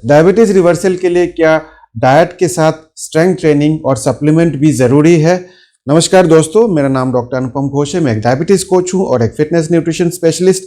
Diabetes reversal के लिए क्या डाइट के साथ स्ट्रेंथ ट्रेनिंग और सप्लीमेंट भी जरूरी है? नमस्कार दोस्तों, मेरा नाम डॉक्टर अनुपम घोष है। मैं एक डायबिटीज कोच हूं और एक फिटनेस न्यूट्रिशन स्पेशलिस्ट।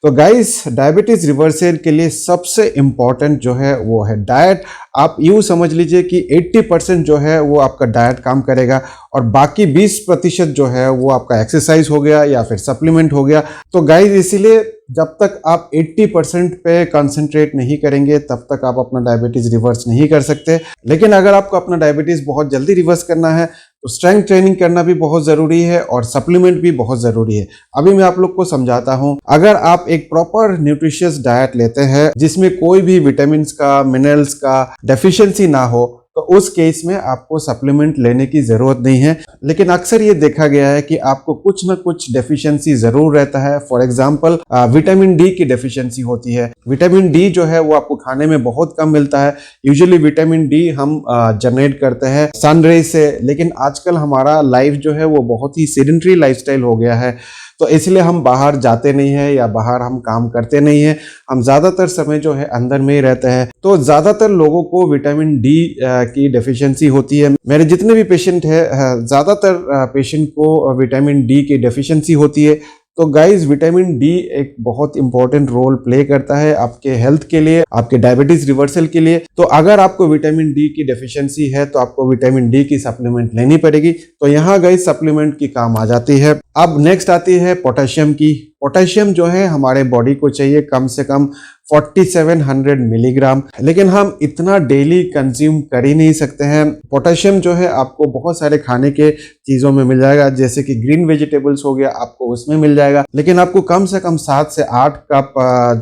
तो गाइस, डायबिटीज रिवर्सल के लिए सबसे इंपॉर्टेंट जो है वो है डाइट। आप यूं समझ लीजिए कि 80% जो है वो आपका डाइट काम करेगा और बाकी 20% जो है वो आपका एक्सरसाइज हो गया या फिर सप्लीमेंट हो गया। तो गाइस, इसीलिए जब तक आप 80% पे कंसंट्रेट नहीं करेंगे तब तक आप अपना डायबिटीज रिवर्स नहीं कर सकते। लेकिन अगर आपको अपना डायबिटीज बहुत जल्दी रिवर्स करना है तो स्ट्रेंथ ट्रेनिंग करना भी बहुत जरूरी है और सप्लीमेंट भी बहुत जरूरी है। अभी मैं आप लोग को समझाता हूं। अगर आप एक प्रॉपर न्यूट्रिशियस डाइट लेते हैं जिसमें कोई भी विटामिन का, मिनरल्स का डेफिशिएंसी ना हो, तो उस केस में आपको सप्लीमेंट लेने की जरूरत नहीं है। लेकिन अक्सर ये देखा गया है कि आपको कुछ ना कुछ डेफिशिएंसी जरूर रहता है। फॉर एग्जांपल, विटामिन डी की डेफिशिएंसी होती है। विटामिन डी जो है वो आपको खाने में बहुत कम मिलता है। यूजुअली विटामिन डी हम जनरेट करते हैं सनरेज से, लेकिन आजकल हमारा लाइफ जो है वो बहुत ही सेडेंटरी लाइफस्टाइल हो गया है। तो इसलिए हम बाहर जाते नहीं हैं या बाहर हम काम करते नहीं हैं। हम ज़्यादातर समय जो है अंदर में ही रहते हैं। तो ज़्यादातर लोगों को विटामिन डी की डेफिशिएंसी होती है। मेरे जितने भी पेशेंट हैं, ज़्यादातर पेशेंट को विटामिन डी की डेफिशिएंसी होती है। तो गाइस, विटामिन डी एक बहुत इंपॉर्टेंट रोल प्ले करता है आपके हेल्थ के लिए, आपके डायबिटीज रिवर्सल के लिए। तो अगर आपको विटामिन डी की डेफिशिएंसी है तो आपको विटामिन डी की सप्लीमेंट लेनी पड़ेगी। तो यहाँ गाइस सप्लीमेंट की काम आ जाती है। अब नेक्स्ट आती है पोटेशियम की। पोटेशियम जो है हमारे बॉडी को चाहिए कम से कम 4700 मिलीग्राम, लेकिन हम इतना डेली कंज्यूम कर ही नहीं सकते हैं। पोटेशियम जो है आपको बहुत सारे खाने के चीज़ों में मिल जाएगा, जैसे कि ग्रीन वेजिटेबल्स हो गया, आपको उसमें मिल जाएगा। लेकिन आपको कम से कम 7 से 8 कप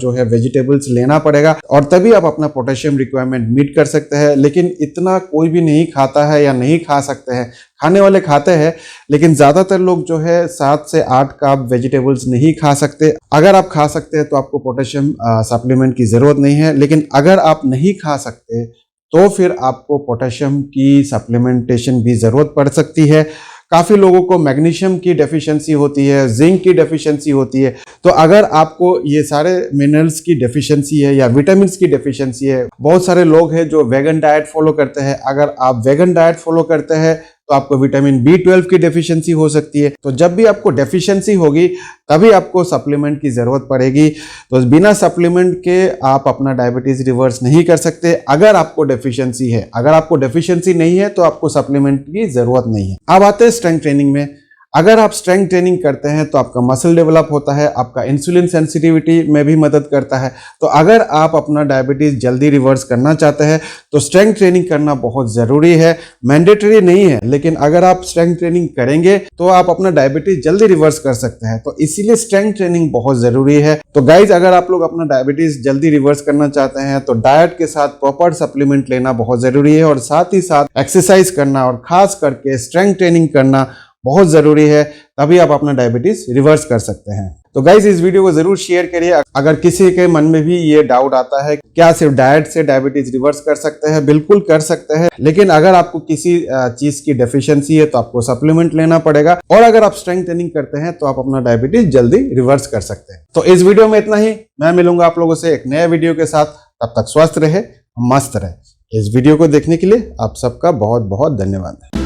जो है वेजिटेबल्स लेना पड़ेगा और तभी आप अपना पोटेशियम रिक्वायरमेंट मीट कर सकते हैं। लेकिन इतना कोई भी नहीं खाता है या नहीं खा सकते हैं। खाने वाले खाते हैं, लेकिन ज़्यादातर लोग जो है 7 से 8 कप वेजिटेबल्स नहीं खा सकते। अगर आप खा सकते हैं तो आपको पोटेशियम सप्लीमेंट की ज़रूरत नहीं है। लेकिन अगर आप नहीं खा सकते तो फिर आपको पोटेशियम की सप्लीमेंटेशन भी ज़रूरत पड़ सकती है। काफ़ी लोगों को मैग्नीशियम की डेफिशिएंसी होती है, जिंक की डेफिशिएंसी होती है। तो अगर आपको ये सारे मिनरल्स की डेफिशिएंसी है या विटामिन की डेफिशिएंसी है, बहुत सारे लोग हैं जो वेगन डाइट फॉलो करते हैं। अगर आप वेगन डाइट फॉलो करते हैं तो आपको विटामिन B12 की डेफिशिएंसी हो सकती है। तो जब भी आपको डेफिशिएंसी होगी तभी आपको सप्लीमेंट की ज़रूरत पड़ेगी। तो बिना सप्लीमेंट के आप अपना डायबिटीज़ रिवर्स नहीं कर सकते अगर आपको डेफिशिएंसी है। अगर आपको डेफिशिएंसी नहीं है तो आपको सप्लीमेंट की ज़रूरत नहीं है। अब आते हैं स्ट्रेंथ ट्रेनिंग में। अगर आप स्ट्रेंथ ट्रेनिंग करते हैं तो आपका मसल डेवलप होता है, आपका इंसुलिन सेंसिटिविटी में भी मदद करता है। तो अगर आप अपना डायबिटीज जल्दी रिवर्स करना चाहते हैं तो स्ट्रेंथ ट्रेनिंग करना बहुत ज़रूरी है। मैंडेटरी नहीं है, लेकिन अगर आप स्ट्रेंथ ट्रेनिंग करेंगे तो आप अपना डायबिटीज जल्दी रिवर्स कर सकते हैं। तो इसीलिए स्ट्रेंथ ट्रेनिंग बहुत ज़रूरी है। तो गाइज, अगर आप लोग अपना डायबिटीज जल्दी रिवर्स करना चाहते हैं तो डाइट के साथ प्रॉपर सप्लीमेंट लेना बहुत ज़रूरी है और साथ ही साथ एक्सरसाइज करना और खास करके स्ट्रेंथ ट्रेनिंग करना बहुत जरूरी है। तभी आप अपना डायबिटीज रिवर्स कर सकते हैं। तो गाइस, इस वीडियो को जरूर शेयर करिए। अगर किसी के मन में भी ये डाउट आता है क्या सिर्फ डाइट से डायबिटीज रिवर्स कर सकते हैं, बिल्कुल कर सकते हैं। लेकिन अगर आपको किसी चीज की डेफिशिएंसी है तो आपको सप्लीमेंट लेना पड़ेगा। और अगर आप स्ट्रेंथ ट्रेनिंग करते हैं तो आप अपना डायबिटीज जल्दी रिवर्स कर सकते हैं। तो इस वीडियो में इतना ही। मैं मिलूंगा आप लोगों से एक नए वीडियो के साथ। तब तक स्वस्थ रहे, मस्त रहे। इस वीडियो को देखने के लिए आप सबका बहुत बहुत धन्यवाद।